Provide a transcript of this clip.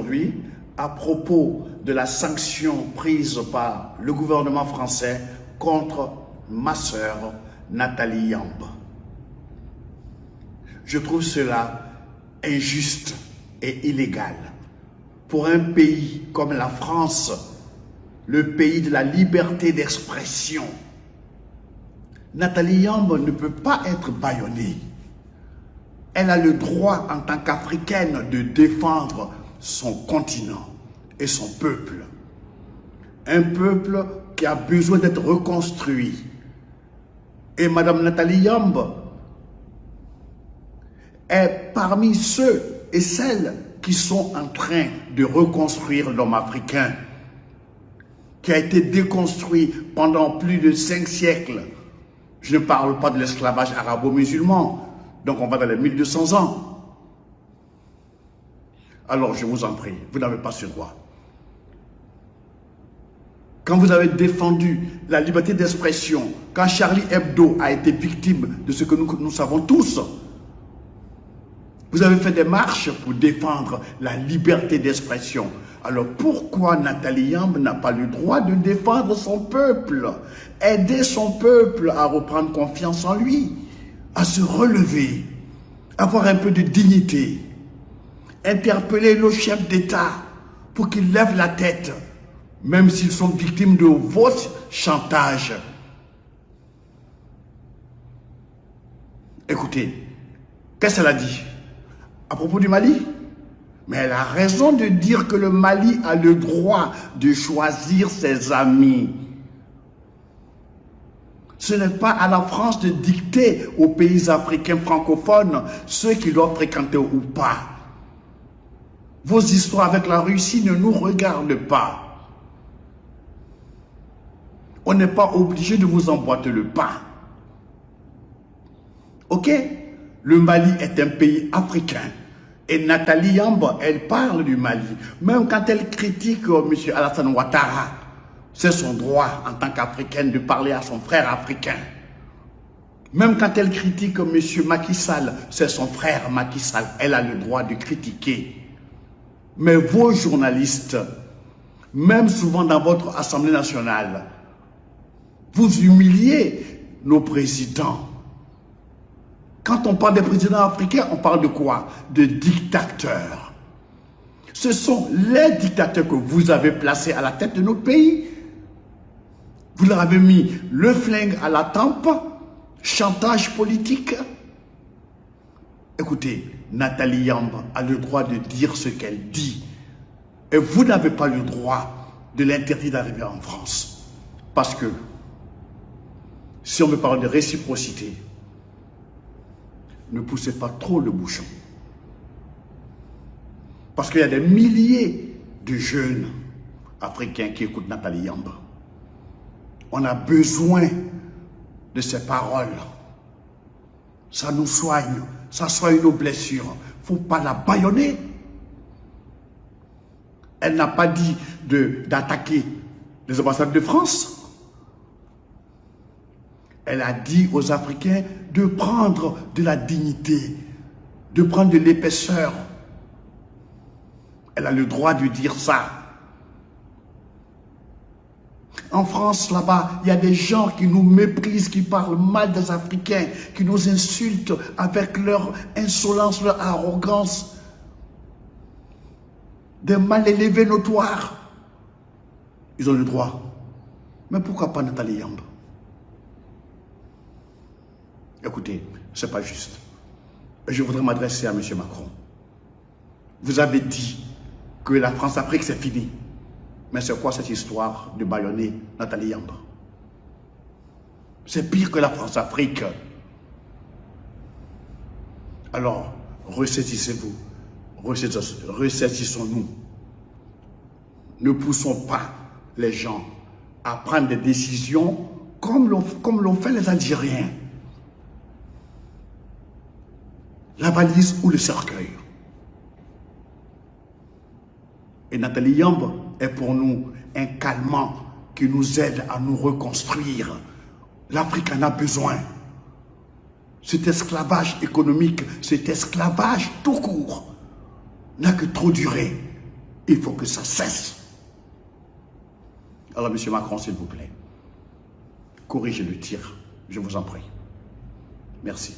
aujourd'hui à propos de la sanction prise par le gouvernement français contre ma sœur Nathalie Yamb. Je trouve cela injuste et illégal. Pour un pays comme la France, le pays de la liberté d'expression, Nathalie Yamb ne peut pas être bâillonnée. Elle a le droit en tant qu'Africaine de défendre son continent et son peuple. Un peuple qui a besoin d'être reconstruit. Et Madame Nathalie Yamb est parmi ceux et celles qui sont en train de reconstruire l'homme africain, qui a été déconstruit pendant plus de 5 siècles. Je ne parle pas de l'esclavage arabo-musulman, donc on va dans les 1200 ans. Alors je vous en prie, vous n'avez pas ce droit. Quand vous avez défendu la liberté d'expression, quand Charlie Hebdo a été victime de ce que nous savons tous, vous avez fait des marches pour défendre la liberté d'expression. Alors pourquoi Nathalie Yamb n'a pas le droit de défendre son peuple, aider son peuple à reprendre confiance en lui, à se relever, avoir un peu de dignité, interpeller nos chefs d'État pour qu'ils lèvent la tête, même s'ils sont victimes de votre chantage. Écoutez, qu'est-ce qu'elle a dit à propos du Mali? Mais elle a raison de dire que le Mali a le droit de choisir ses amis. Ce n'est pas à la France de dicter aux pays africains francophones ceux qui doivent fréquenter ou pas. Vos histoires avec la Russie ne nous regardent pas. On n'est pas obligé de vous emboîter le pas. Ok? Le Mali est un pays africain. Et Nathalie Yamb, elle parle du Mali. Même quand elle critique M. Alassane Ouattara, c'est son droit en tant qu'Africaine de parler à son frère africain. Même quand elle critique M. Macky Sall, c'est son frère Macky Sall. Elle a le droit de critiquer. Mais vos journalistes, même souvent dans votre Assemblée nationale, vous humiliez nos présidents. Quand on parle des présidents africains, on parle de quoi? De dictateurs. Ce sont les dictateurs que vous avez placés à la tête de notre pays. Vous leur avez mis le flingue à la tempe, chantage politique. Écoutez, Nathalie Yamb a le droit de dire ce qu'elle dit. Et vous n'avez pas le droit de l'interdire d'arriver en France. Parce que, si on me parle de réciprocité, ne poussez pas trop le bouchon. Parce qu'il y a des milliers de jeunes africains qui écoutent Nathalie Yamb. On a besoin de ces paroles. Ça nous soigne, ça soigne nos blessures. Il ne faut pas la bâillonner. Elle n'a pas dit d'attaquer les ambassades de France. Elle a dit aux Africains de prendre de la dignité, de prendre de l'épaisseur. Elle a le droit de dire ça. En France, là-bas, il y a des gens qui nous méprisent, qui parlent mal des Africains, qui nous insultent avec leur insolence, leur arrogance. Des mal élevés notoires. Ils ont le droit. Mais pourquoi pas Nathalie Yamb? Écoutez, ce n'est pas juste. Je voudrais m'adresser à M. Macron. Vous avez dit que la France-Afrique, c'est fini. Mais c'est quoi cette histoire de bâillonner Nathalie Yamb? C'est pire que la France-Afrique. Alors, ressaisissez-vous. Ressaisissons-nous. Ne poussons pas les gens à prendre des décisions comme l'ont fait les Algériens. La valise ou le cercueil. Et Nathalie Yamb est pour nous un calmant qui nous aide à nous reconstruire. L'Afrique en a besoin. Cet esclavage économique, cet esclavage tout court, n'a que trop duré. Il faut que ça cesse. Alors, M. Macron, s'il vous plaît, corrigez le tir. Je vous en prie. Merci.